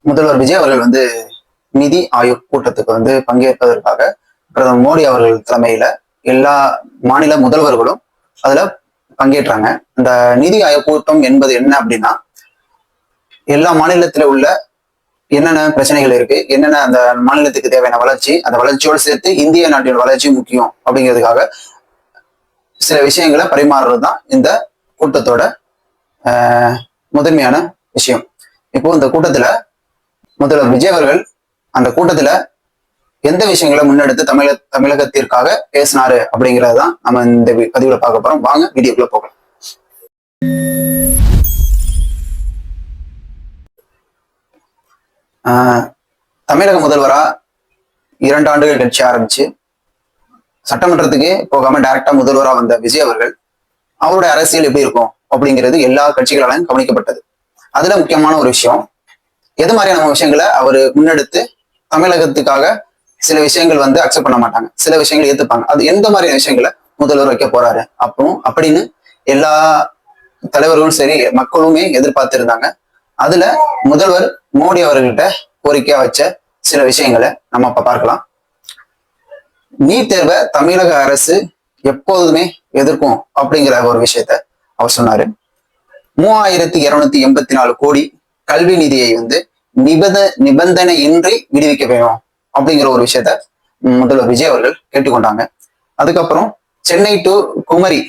முதல்வர் விஜய் அவர்கள் வந்து நிதி ஆயோக் கூட்டத்துக்கு வந்து பங்கேற்பதற்காக பிரதமர் மோடி அவர்கள் தலைமையில எல்லா மாநில முதல்வர்களும் அதுல பங்கேற்றாங்க. இந்த நிதி ஆயோக் கூட்டம் என்பது என்ன அப்படின்னா, எல்லா மாநிலத்துல உள்ள என்னென்ன பிரச்சனைகள் இருக்கு, என்னென்ன அந்த மாநிலத்துக்கு தேவையான வளர்ச்சி, அந்த வளர்ச்சியோடு சேர்த்து இந்திய நாட்டின் வளர்ச்சி முக்கியம் அப்படிங்கிறதுக்காக சில விஷயங்களை பரிமாறுறது தான் இந்த கூட்டத்தோட முதன்மையான விஷயம். இப்போ இந்த கூட்டத்துல முதல்வர் விஜய் அவர்கள் அந்த கூட்டத்துல எந்த விஷயங்களை முன்னெடுத்து தமிழகத்திற்காக பேசினாரு அப்படிங்கறதுதான் நம்ம இந்த பதிவுல பார்க்க போறோம். வாங்க வீடியோக்குள்ள போகலாம். தமிழக முதல்வரா 2 ஆண்டுகள் கட்சி ஆரம்பிச்சு சட்டமன்றத்துக்கு போகாம டைரக்டா முதல்வரா வந்த விஜய் அவர்கள் அவருடைய அரசியல் எப்படி இருக்கும் அப்படிங்கிறது எல்லா கட்சிகளாலும் கவனிக்கப்பட்டது. அதுல முக்கியமான ஒரு விஷயம், எது மாதிரியான விஷயங்களை அவர் முன்னெடுத்து தமிழகத்துக்காக சில விஷயங்கள் வந்து அக்செப்ட் பண்ண மாட்டாங்க, சில விஷயங்கள் ஏத்துப்பாங்க, அது எந்த மாதிரியான விஷயங்களை முதல்வர் வைக்க போறாரு அப்படின்னு எல்லா தலைவர்களும் சரி மக்களுமே எதிர்பார்த்திருந்தாங்க. அதுல முதல்வர் மோடி அவர்கிட்ட கோரிக்கையா வச்ச சில விஷயங்களை நம்ம இப்ப பார்க்கலாம். நீட் தேர்வை தமிழக அரசு எப்போதுமே எதிர்க்கும் அப்படிங்கிற ஒரு விஷயத்த அவர் சொன்னாரு. 3284 கோடி கல்வி நிதியை வந்து நிபந்தனையின்றி விடுவிக்க வேணும் அப்படிங்கிற ஒரு விஷயத்த முதல்வர் விஜய் அவர்கள் கேட்டுக்கொண்டாங்க. அதுக்கப்புறம் சென்னை டு குமரி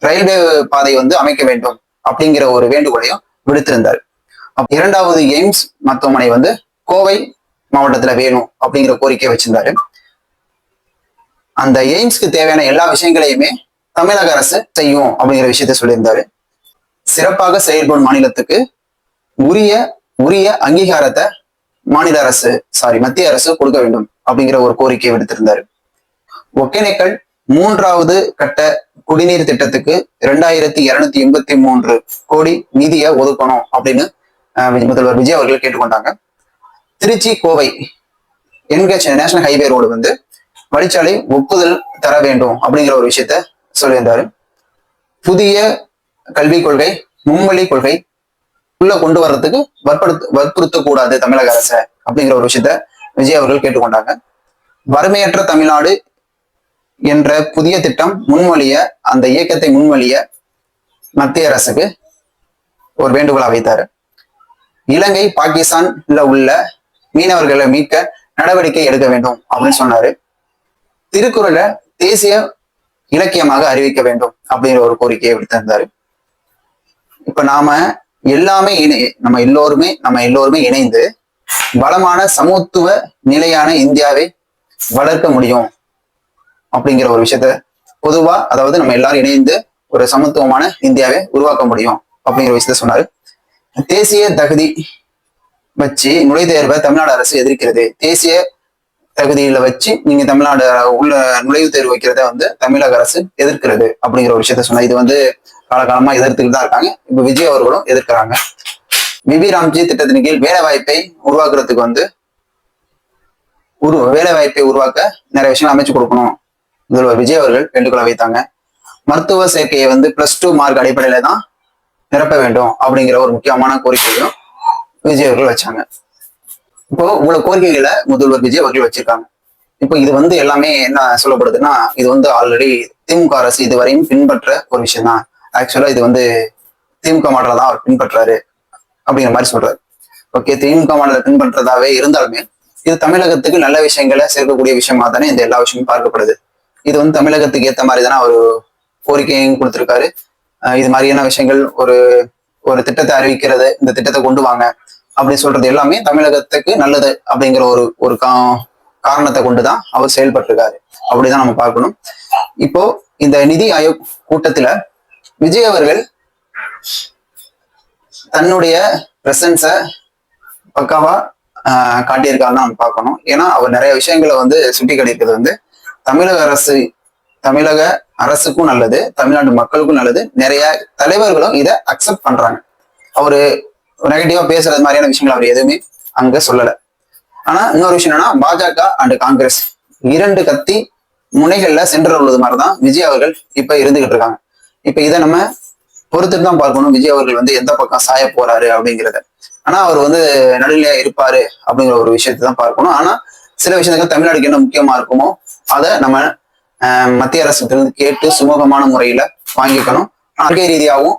ரயில்வே பாதை வந்து அமைக்க வேண்டும் அப்படிங்கிற ஒரு வேண்டுகோளையும் விடுத்திருந்தார். 2வது எய்ம்ஸ் மருத்துவமனை வந்து கோவை மாவட்டத்துல வேணும் அப்படிங்கிற கோரிக்கையை வச்சிருந்தாரு. அந்த எய்ம்ஸ்க்கு தேவையான எல்லா விஷயங்களையுமே தமிழக அரசு செய்யும் அப்படிங்கிற விஷயத்த சொல்லியிருந்தாரு. சிறப்பாக செயல்படும் மாநிலத்துக்கு உரிய அங்கீகாரத்தை மத்திய அரசு கொடுக்க வேண்டும் அப்படிங்கிற ஒரு கோரிக்கையை விடுத்திருந்தாரு. ஒகேனக்கல் 3வது கட்ட குடிநீர் திட்டத்துக்கு 2283 கோடி நிதியை ஒதுக்கணும் அப்படின்னு முதல்வர் விஜய் அவர்கள் கேட்டுக்கொண்டாங்க. Trichy Kovai national highway road வந்து வழிச்சாலை ஒப்புதல் தர வேண்டும் அப்படிங்கிற ஒரு விஷயத்த சொல்லியிருந்தாரு. புதிய கல்விக் கொள்கை, மும்மொழி கொள்கை உள்ள கொண்டு வர்றதுக்கு வற்புறுத்தக்கூடாது தமிழக அரசை அப்படிங்கிற ஒரு விஷயத்த விஜய் அவர்கள் கேட்டுக்கொண்டாங்க. வறுமையற்ற தமிழ்நாடு என்ற புதிய திட்டம் அந்த இயக்கத்தை முன்மொழிய மத்திய அரசுக்கு ஒரு வேண்டுகோளா வைத்தாரு. இலங்கை பாகிஸ்தான்ல உள்ள மீனவர்களை மீட்க நடவடிக்கை எடுக்க வேண்டும் அப்படின்னு சொன்னாரு. திருக்குறளை தேசிய இலக்கியமாக அறிவிக்க வேண்டும் அப்படிங்கிற ஒரு கோரிக்கையை விடுத்திருந்தாரு. இப்ப நம்ம எல்லோருமே இணைந்து வளமான சமத்துவ நிலையான இந்தியாவை வளர்க்க முடியும் அப்படிங்கிற ஒரு விஷயத்த பொதுவா, அதாவது நம்ம எல்லாரும் இணைந்து ஒரு சமத்துவமான இந்தியாவை உருவாக்க முடியும் அப்படிங்கிற விஷயத்த சொன்னாரு. தேசிய தகுதி வச்சு நுழைவுத்தேர்வை தமிழ்நாடு அரசு எதிர்க்கிறது. தேசிய தகுதியில வச்சு நீங்க தமிழ்நாடு உள்ள நுழைவுத் தேர்வு வைக்கிறத வந்து தமிழக அரசு எதிர்க்கிறது அப்படிங்கிற ஒரு விஷயத்த சொன்னா, இது வந்து காலகாலமா எதிர்த்துக்கிட்டு தான் இருக்காங்க. இப்ப விஜய் அவர்களும் எதிர்க்கிறாங்க. விபி ராம்ஜி திட்டத்தின் கீழ் வேலை வாய்ப்பை உருவாக்க நிறைய விஷயம் அமைச்சு கொடுக்கணும் முதல்வர் விஜய் அவர்கள் வேண்டுகோளை வைத்தாங்க. மருத்துவ சேர்க்கையை வந்து +2 மார்க் அடிப்படையில தான் நிரப்ப வேண்டும் அப்படிங்கிற ஒரு முக்கியமான கோரிக்கையும் விஜய் அவர்கள் வச்சாங்க. இப்போ இவ்வளவு கோரிக்கைகளை முதல்வர் விஜய் அவர்கள் வச்சிருக்காங்க. இப்போ இது வந்து எல்லாமே என்ன சொல்லப்படுதுன்னா, இது வந்து ஆல்ரெடி திமுக அரசு இதுவரையும் பின்பற்ற ஒரு விஷயம் தான். ஆக்சுவலா இது வந்து திமுக மாடலை தான் அவர் பின்பற்றாரு அப்படிங்கிற மாதிரி சொல்றாரு. ஓகே, திமுக மாடலை பின்பற்றதாவே இருந்தாலுமே இது தமிழகத்துக்கு நல்ல விஷயங்களை சேர்க்கக்கூடிய விஷயமா தானே இந்த எல்லா விஷயமும் பார்க்கப்படுது. இது வந்து தமிழகத்துக்கு ஏற்ற மாதிரி தானே அவர் கோரிக்கையும் கொடுத்திருக்காரு. இது மாதிரியான விஷயங்கள் ஒரு திட்டத்தை அறிவிக்கிறது, இந்த திட்டத்தை கொண்டு வாங்க அப்படின்னு சொல்றது எல்லாமே தமிழகத்துக்கு நல்லது அப்படிங்கிற ஒரு காரணத்தை கொண்டுதான் அவர் செயல்பட்டிருக்காரு. அப்படிதான் நம்ம பார்க்கணும். இப்போ இந்த நிதி ஆயோக் கூட்டத்துல விஜய் அவர்கள் தன்னுடைய பிரசன்ஸை பக்காவா காட்டியிருக்காருன்னு நம்ம பார்க்கணும். ஏன்னா அவர் நிறைய விஷயங்களை வந்து சுட்டி காட்டியிருக்கிறது வந்து தமிழக அரசுக்கும் நல்லது, தமிழ்நாட்டு மக்களுக்கும் நல்லது. நிறைய தலைவர்களும் இதை அக்செப்ட் பண்றாங்க. அவரு நெகட்டிவா பேசுறது மாதிரியான விஷயங்கள் அவர் எதுவுமே அங்க சொல்லல. ஆனா இன்னொரு விஷயம் என்னன்னா, பாஜக அண்ட் காங்கிரஸ் 2 கத்தி முனைகள்ல சென்று உள்ளது மாதிரிதான் விஜய் அவர்கள் இப்ப இருந்துகிட்டு இருக்காங்க. இப்ப இதை நம்ம பொறுத்துட்டு தான் பார்க்கணும், விஜய் அவர்கள் வந்து எந்த பக்கம் சாய போறாரு அப்படிங்கிறத. ஆனா அவர் வந்து நடுநிலையா இருப்பாரு அப்படிங்கிற ஒரு விஷயத்தை தான் பார்க்கணும். ஆனா சில விஷயங்கள் தமிழ்நாடுக்கு என்ன முக்கியமா இருக்குமோ அதை நம்ம மத்திய அரசுக்கு கேட்டு சுமூகமான முறையில வாங்கிக்கணும். கொள்கை ரீதியாகவும்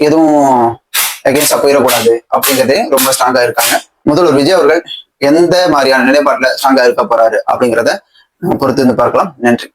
எதுவும் அகேன்ஸ்டா போயிடக்கூடாது அப்படிங்கிறது ரொம்ப ஸ்ட்ராங்கா இருக்காங்க. முதல்வர் விஜய் அவர்கள் எந்த மாதிரியான நிலைப்பாட்டுல ஸ்ட்ராங்கா இருக்க போறாரு அப்படிங்கிறத பொறுத்து இருந்து பார்க்கலாம். நன்றி.